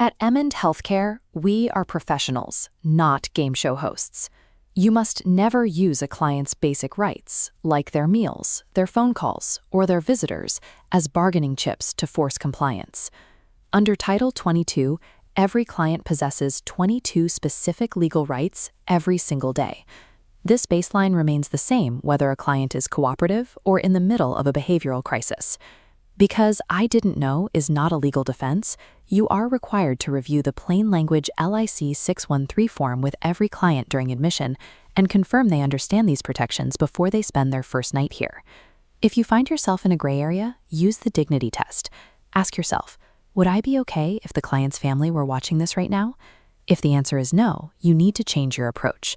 At Emend Healthcare, we are professionals, not game show hosts. You must never use a client's basic rights, like their meals, their phone calls, or their visitors, as bargaining chips to force compliance. Under Title 22, every client possesses 22 specific legal rights every single day. This baseline remains the same whether a client is cooperative or in the middle of a behavioral crisis. Because "I didn't know" is not a legal defense, you are required to review the plain language LIC 613 form with every client during admission and confirm they understand these protections before they spend their first night here. If you find yourself in a gray area, use the dignity test. Ask yourself, would I be okay if the client's family were watching this right now? If the answer is no, you need to change your approach.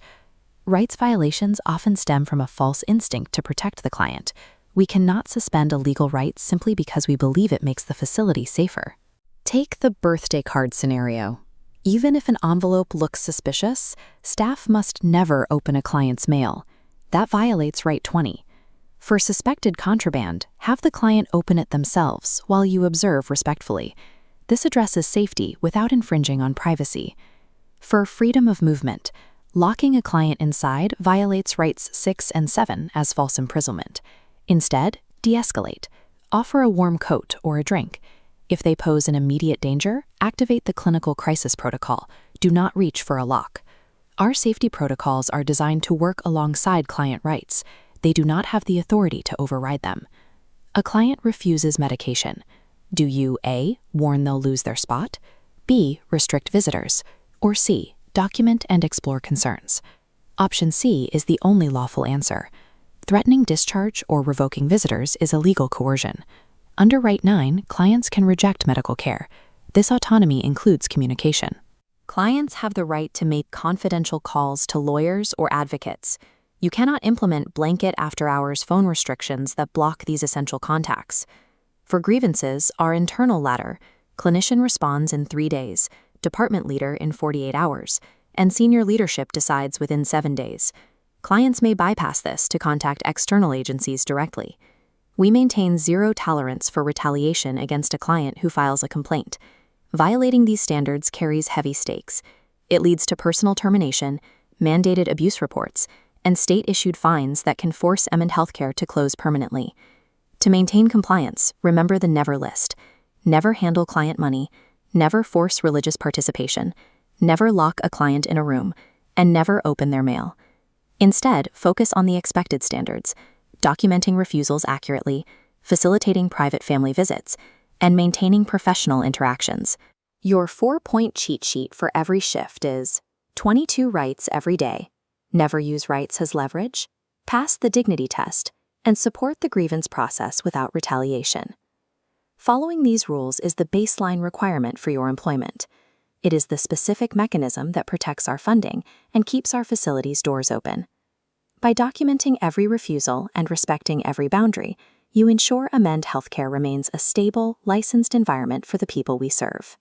Rights violations often stem from a false instinct to protect the client. We cannot suspend a legal right simply because we believe it makes the facility safer. Take the birthday card scenario. Even if an envelope looks suspicious, staff must never open a client's mail. That violates Right 20. For suspected contraband, have the client open it themselves while you observe respectfully. This addresses safety without infringing on privacy. For freedom of movement, locking a client inside violates Rights 6 and 7 as false imprisonment. Instead, de-escalate. Offer a warm coat or a drink. If they pose an immediate danger, activate the clinical crisis protocol. Do not reach for a lock. Our safety protocols are designed to work alongside client rights. They do not have the authority to override them. A client refuses medication. Do you A, warn they'll lose their spot, B, restrict visitors, or C, document and explore concerns? Option C is the only lawful answer. Threatening discharge or revoking visitors is illegal coercion. Under Right 9, clients can reject medical care. This autonomy includes communication. Clients have the right to make confidential calls to lawyers or advocates. You cannot implement blanket after-hours phone restrictions that block these essential contacts. For grievances, our internal ladder, clinician responds in 3 days, department leader in 48 hours, and senior leadership decides within 7 days. Clients may bypass this to contact external agencies directly. We maintain zero tolerance for retaliation against a client who files a complaint. Violating these standards carries heavy stakes. It leads to personal termination, mandated abuse reports, and state-issued fines that can force Emend Healthcare to close permanently. To maintain compliance, remember the never list. Never handle client money, never force religious participation, never lock a client in a room, and never open their mail. Instead, focus on the expected standards, documenting refusals accurately, facilitating private family visits, and maintaining professional interactions. Your 4-point cheat sheet for every shift is 22 rights every day, never use rights as leverage, pass the dignity test, and support the grievance process without retaliation. Following these rules is the baseline requirement for your employment. It is the specific mechanism that protects our funding and keeps our facilities' doors open. By documenting every refusal and respecting every boundary, you ensure Emend Healthcare remains a stable, licensed environment for the people we serve.